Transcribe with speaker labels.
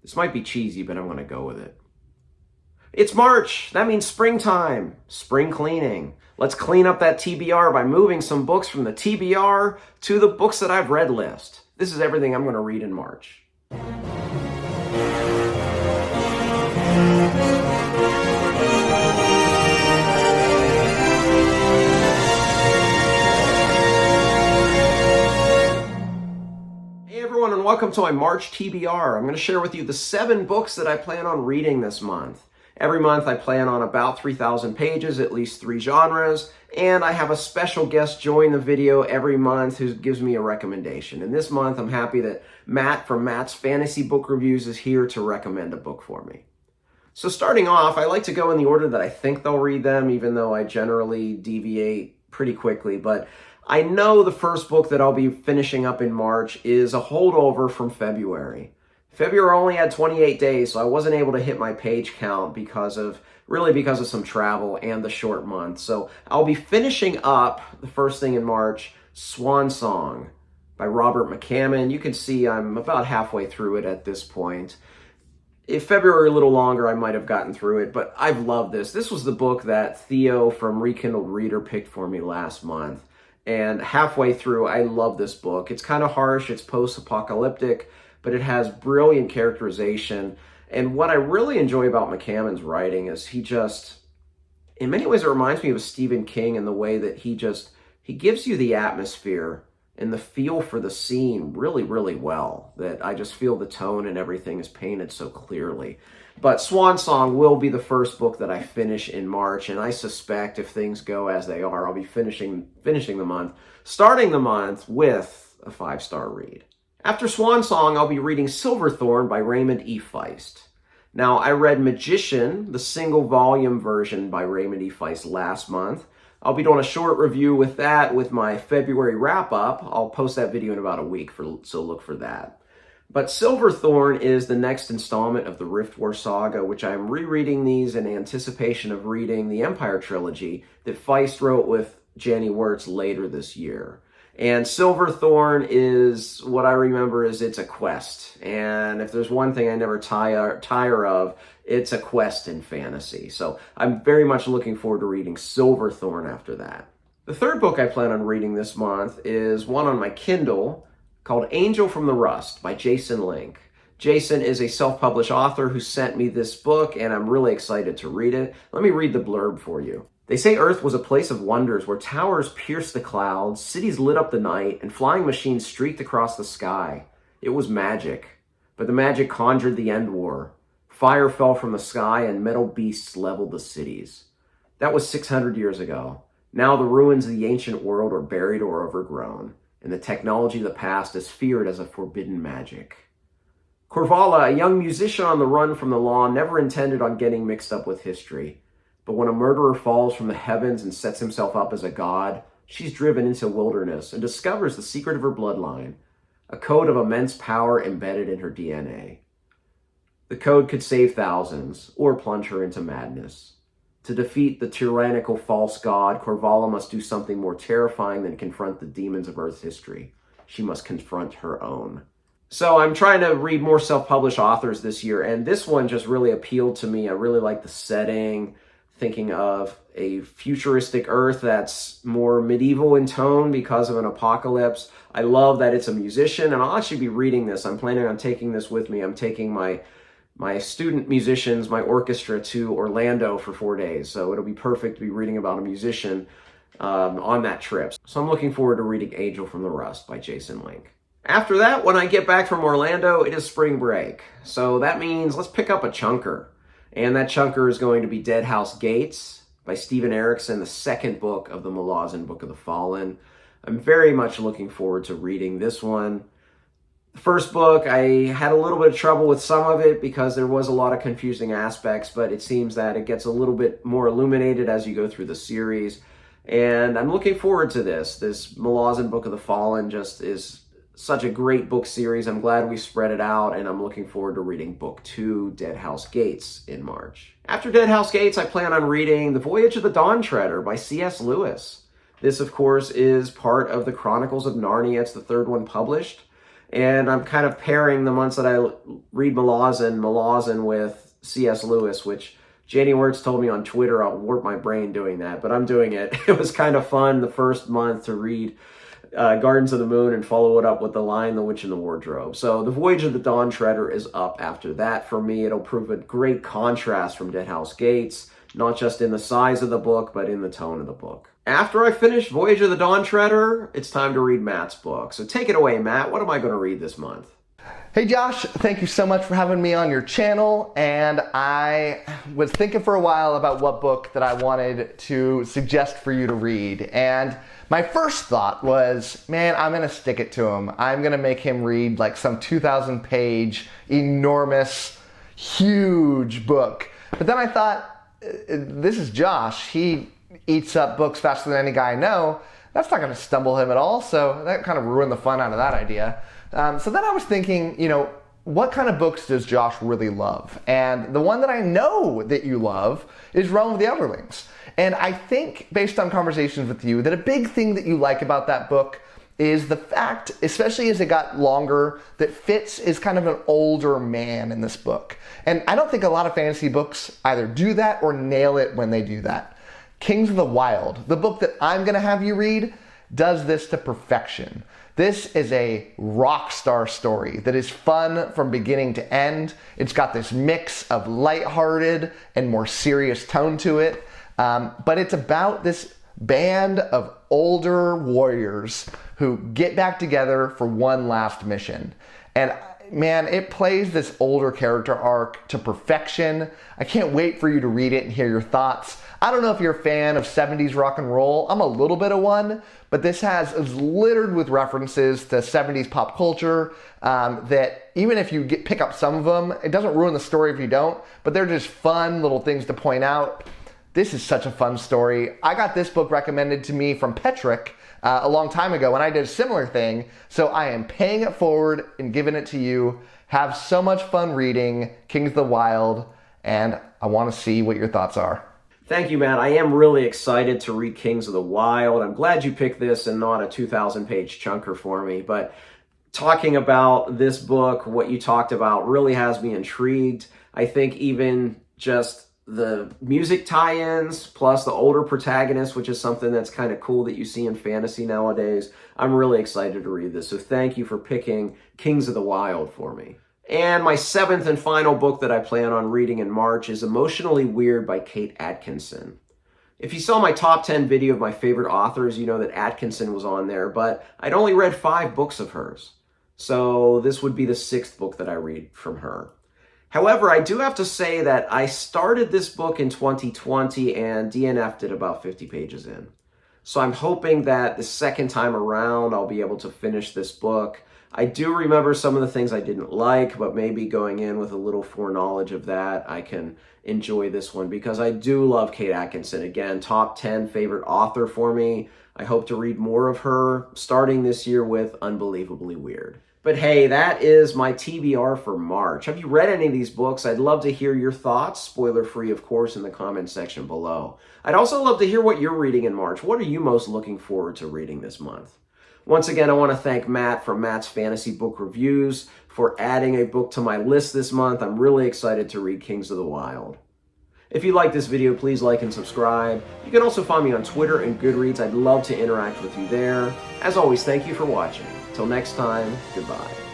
Speaker 1: This might be cheesy, but I'm going to go with it. It's March. That means springtime. Spring cleaning. Let's clean up that TBR by moving some books from the TBR to the books that I've read list. This is everything I'm going to read in March. Hey everyone, and welcome to my March TBR. I'm going to share with you the 7 books that I plan on reading this month. Every month I plan on about 3,000 pages, at least 3 genres, and I have a special guest join the video every month who gives me a recommendation. And this month I'm happy that Matt from Matt's Fantasy Book Reviews is here to recommend a book for me. So starting off, I like to go in the order that I think they'll read them, even though I generally deviate pretty quickly. But I know the first book that I'll be finishing up in March is a holdover from February. February only had 28 days, so I wasn't able to hit my page count because of some travel and the short month. So I'll be finishing up the first thing in March, Swan Song by Robert McCammon. You can see I'm about halfway through it at this point. If February a little longer, I might have gotten through it, but I've loved this. This was the book that Theo from Rekindled Reader picked for me last month. And halfway through, I love this book. It's kind of harsh, it's post-apocalyptic, but it has brilliant characterization. And what I really enjoy about McCammon's writing is in many ways, it reminds me of Stephen King in the way that he gives you the atmosphere and the feel for the scene really, really well. That I just feel the tone and everything is painted so clearly. But Swan Song will be the first book that I finish in March, and I suspect if things go as they are, I'll be finishing the month, starting the month with a 5-star read. After Swan Song, I'll be reading Silverthorn by Raymond E. Feist. Now, I read Magician, the single-volume version by Raymond E. Feist last month. I'll be doing a short review with that with my February wrap-up. I'll post that video in about a week, so look for that. But Silverthorn is the next installment of the Rift War saga, which I'm rereading these in anticipation of reading the Empire trilogy that Feist wrote with Janny Wirtz later this year. And Silverthorn is, what I remember is it's a quest. And if there's one thing I never tire of, it's a quest in fantasy. So I'm very much looking forward to reading Silverthorn after that. The third book I plan on reading this month is one on my Kindle called Angel from the Rust by Jason Link. Jason is a self-published author who sent me this book, and I'm really excited to read it. Let me read the blurb for you. They say Earth was a place of wonders where towers pierced the clouds, cities lit up the night, and flying machines streaked across the sky. It was magic, but the magic conjured the end war. Fire fell from the sky and metal beasts leveled the cities. That was 600 years ago. Now the ruins of the ancient world are buried or overgrown, and the technology of the past is feared as a forbidden magic. Corvala, a young musician on the run from the law, never intended on getting mixed up with history. But when a murderer falls from the heavens and sets himself up as a god, she's driven into wilderness and discovers the secret of her bloodline, a code of immense power embedded in her DNA. The code could save thousands or plunge her into madness. To defeat the tyrannical false god, Corvala must do something more terrifying than confront the demons of Earth's history. She must confront her own. So I'm trying to read more self-published authors this year, and this one just really appealed to me. I really like the setting, thinking of a futuristic Earth that's more medieval in tone because of an apocalypse. I love that it's a musician, and I'll actually be reading this. I'm planning on taking this with me. I'm taking my student musicians, my orchestra, to Orlando for 4 days. So it'll be perfect to be reading about a musician on that trip. So I'm looking forward to reading Angel from the Rust by Jason Link. After that, when I get back from Orlando, it is spring break. So that means let's pick up a chunker. And that chunker is going to be Dead House Gates by Stephen Erickson, the second book of the Malazan Book of the Fallen. I'm very much looking forward to reading this one. The first book, I had a little bit of trouble with some of it because there was a lot of confusing aspects, but it seems that it gets a little bit more illuminated as you go through the series. And I'm looking forward to this. This Malazan Book of the Fallen just is such a great book series. I'm glad we spread it out, and I'm looking forward to reading book 2, Dead House Gates, in March. After Dead House Gates, I plan on reading The Voyage of the Dawn Treader by C.S. Lewis. This, of course, is part of the Chronicles of Narnia. It's the third one published. And I'm kind of pairing the months that I read Malazan with C.S. Lewis, which Janie Wirtz told me on Twitter I'll warp my brain doing that, but I'm doing it. It was kind of fun the first month to read Gardens of the Moon and follow it up with The Lion, the Witch, and the Wardrobe. So The Voyage of the Dawn Treader is up after that for me. It'll prove a great contrast from Deadhouse Gates, not just in the size of the book, but in the tone of the book. After I finish Voyage of the Dawn Treader, it's time to read Matt's book. So take it away, Matt. What am I going to read this month?
Speaker 2: Hey Josh, thank you so much for having me on your channel, and I was thinking for a while about what book that I wanted to suggest for you to read, and my first thought was, man, I'm going to stick it to him. I'm going to make him read like some 2,000 page, enormous, huge book. But then I thought, this is Josh. He eats up books faster than any guy I know. That's not going to stumble him at all, so that kind of ruined the fun out of that idea. So then I was thinking, what kind of books does Josh really love? And the one that I know that you love is Realm of the Elderlings. And I think, based on conversations with you, that a big thing that you like about that book is the fact, especially as it got longer, that Fitz is kind of an older man in this book. And I don't think a lot of fantasy books either do that or nail it when they do that. Kings of the Wild, the book that I'm going to have you read, does this to perfection. This is a rock star story that is fun from beginning to end. It's got this mix of lighthearted and more serious tone to it. But it's about this band of older warriors who get back together for one last mission. And man, it plays this older character arc to perfection. I can't wait for you to read it and hear your thoughts. I don't know if you're a fan of 70s rock and roll. I'm a little bit of one, but this is littered with references to 70s pop culture that even if you pick up some of them, it doesn't ruin the story if you don't, but they're just fun little things to point out. This is such a fun story. I got this book recommended to me from Petrick a long time ago, and I did a similar thing, so I am paying it forward and giving it to you. Have so much fun reading Kings of the Wild, and I want to see what your thoughts are.
Speaker 1: Thank you, Matt. I am really excited to read Kings of the Wild. I'm glad you picked this and not a 2,000-page chunker for me. But talking about this book, what you talked about, really has me intrigued. I think even just the music tie-ins, plus the older protagonist, which is something that's kind of cool that you see in fantasy nowadays. I'm really excited to read this. So thank you for picking Kings of the Wild for me. And my seventh and final book that I plan on reading in March is Emotionally Weird by Kate Atkinson. If you saw my top 10 video of my favorite authors, you know that Atkinson was on there, but I'd only read 5 books of hers. So this would be the 6th book that I read from her. However, I do have to say that I started this book in 2020 and DNF'd it about 50 pages in. So I'm hoping that the second time around I'll be able to finish this book. I do remember some of the things I didn't like, but maybe going in with a little foreknowledge of that, I can enjoy this one because I do love Kate Atkinson. Again, top 10 favorite author for me. I hope to read more of her, starting this year with Unbelievably Weird. But hey, that is my TBR for March. Have you read any of these books? I'd love to hear your thoughts, spoiler-free, of course, in the comment section below. I'd also love to hear what you're reading in March. What are you most looking forward to reading this month? Once again, I want to thank Matt from Matt's Fantasy Book Reviews for adding a book to my list this month. I'm really excited to read Kings of the Wild. If you like this video, please like and subscribe. You can also find me on Twitter and Goodreads. I'd love to interact with you there. As always, thank you for watching. Till next time, goodbye.